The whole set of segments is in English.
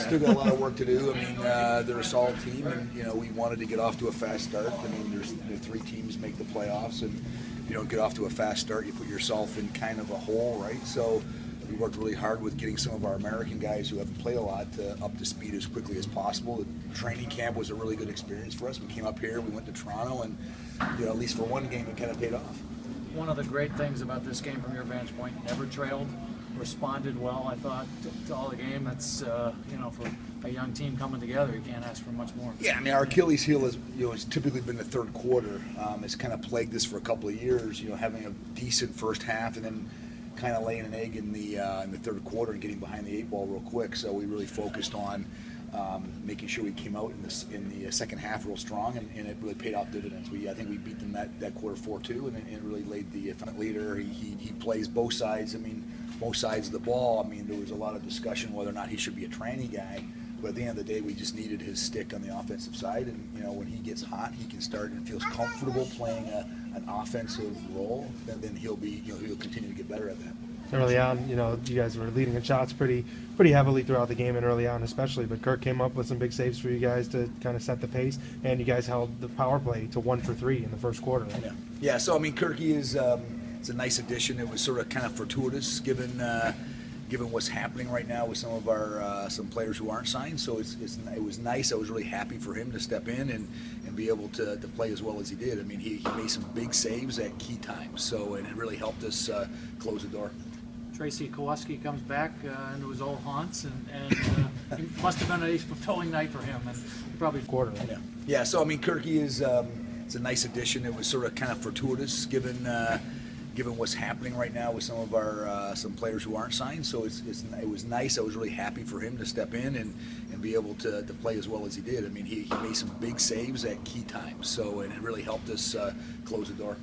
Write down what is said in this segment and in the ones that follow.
still got a lot of work to do. I mean, they're a solid team, and we wanted to get off to a fast start. I mean, there's 3 teams make the playoffs, and if you don't get off to a fast start, you put yourself in kind of a hole, right? So we worked really hard with getting some of our American guys who haven't played a lot up to speed as quickly as possible. The training camp was a really good experience for us. We came up here, we went to Toronto, and at least for one game, it kind of paid off. One of the great things about this game from your vantage point, never trailed, responded well, I thought, to all the game. That's, for a young team coming together, you can't ask for much more. Yeah, I mean, our Achilles heel has typically been the third quarter. It's kind of plagued us for a couple of years, having a decent first half and then kind of laying an egg in the third quarter and getting behind the 8 ball real quick. So we really focused on making sure we came out in the second half real strong, and it really paid off dividends. I think we beat them that quarter 4-2, and it really laid the front leader. He plays both sides. I mean, both sides of the ball. I mean, there was a lot of discussion whether or not he should be a tranny guy, but at the end of the day, we just needed his stick on the offensive side. And when he gets hot, he can start and feels comfortable playing an offensive role. Then he'll continue to get better at that. Early on, you guys were leading in shots pretty heavily throughout the game, and early on especially. But Kirk came up with some big saves for you guys to kind of set the pace, and you guys held the power play to 1 for 3 in the first quarter. Right? Yeah. So I mean, Kirky is it's a nice addition. It was sort of kind of fortuitous given what's happening right now with some of our some players who aren't signed. So it was nice. I was really happy for him to step in and be able to play as well as he did. I mean, he made some big saves at key times. So and it really helped us close the door. Tracy Kowalski comes back into his old haunts, and it must have been a fulfilling night for him, and probably quarter. Right? Yeah. So I mean, Kirky is it's a nice addition. It was sort of kind of fortuitous given what's happening right now with some of our some players who aren't signed. So it was nice. I was really happy for him to step in and be able to play as well as he did. I mean, he made some big saves at key times. So and it really helped us close the door.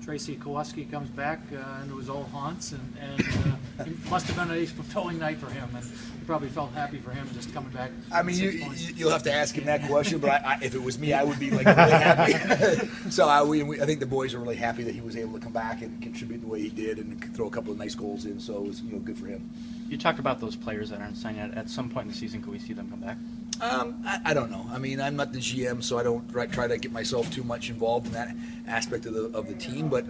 Tracy Kowalski comes back into his old haunts, and it must have been a fulfilling night for him, and he probably felt happy for him just coming back. I mean, you'll have to ask him that question, but if it was me, I would be like really happy. So I think the boys are really happy that he was able to come back and contribute the way he did and throw a couple of nice goals in. So it was good for him. You talked about those players that aren't signed yet. At some point in the season, could we see them come back? I don't know. I mean, I'm not the GM, so I don't try to get myself too much involved in that aspect of the team. But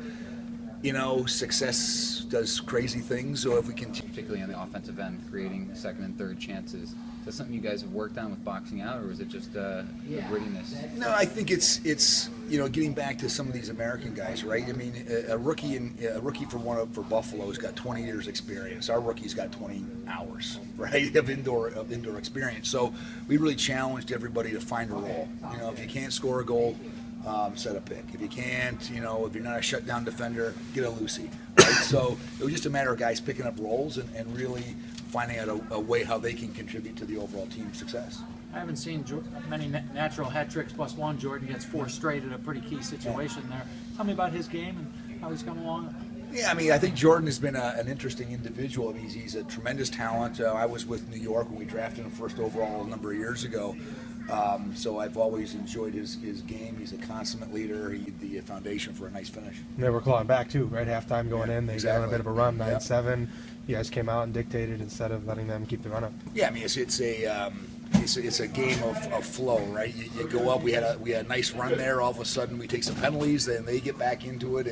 success does crazy things. So if we can, particularly on the offensive end, creating second and third chances, is that something you guys have worked on with boxing out, or is it just the grittiness? No, I think it's getting back to some of these American guys, right? I mean, a rookie for Buffalo has got 20 years experience. Our rookie's got 20 hours, right, of indoor experience. So we really challenged everybody to find a role. If you can't score a goal, set a pick. If you can't, if you're not a shutdown defender, get a Lucy, right? So it was just a matter of guys picking up roles and really finding out a way how they can contribute to the overall team success. I haven't seen many natural hat tricks plus one. Jordan gets 4 straight at a pretty key situation there. Tell me about his game and how he's come along. Yeah, I mean, I think Jordan has been an interesting individual. I mean, he's a tremendous talent. I was with New York when we drafted him first overall a number of years ago. So I've always enjoyed his game. He's a consummate leader. He's the foundation for a nice finish. And they were clawing back too, right? Halftime going in, they got on a bit of a run, 9-7. You guys came out and dictated instead of letting them keep the run up. Yeah, I mean, it's a game of flow, right? You go up. We had a nice run there. All of a sudden, we take some penalties, then they get back into it.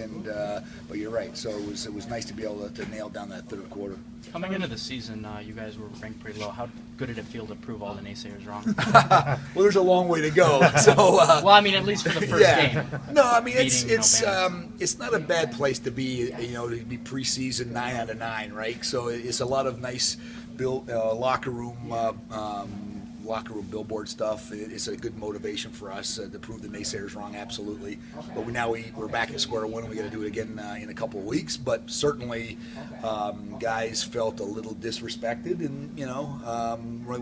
But you're right. So it was nice to be able to nail down that third quarter. Coming into the season, you guys were ranked pretty low. How good did it feel to prove all the naysayers wrong? Well, there's a long way to go. So well, I mean, at least for the first game. No, I mean it's not a bad place to be. To be preseason 9 out of 9, right? So it's a lot of nice locker room billboard stuff. It's a good motivation for us to prove the naysayers wrong, absolutely. But we're back at square one. We got to do it again in a couple of weeks. But certainly, guys felt a little disrespected, and really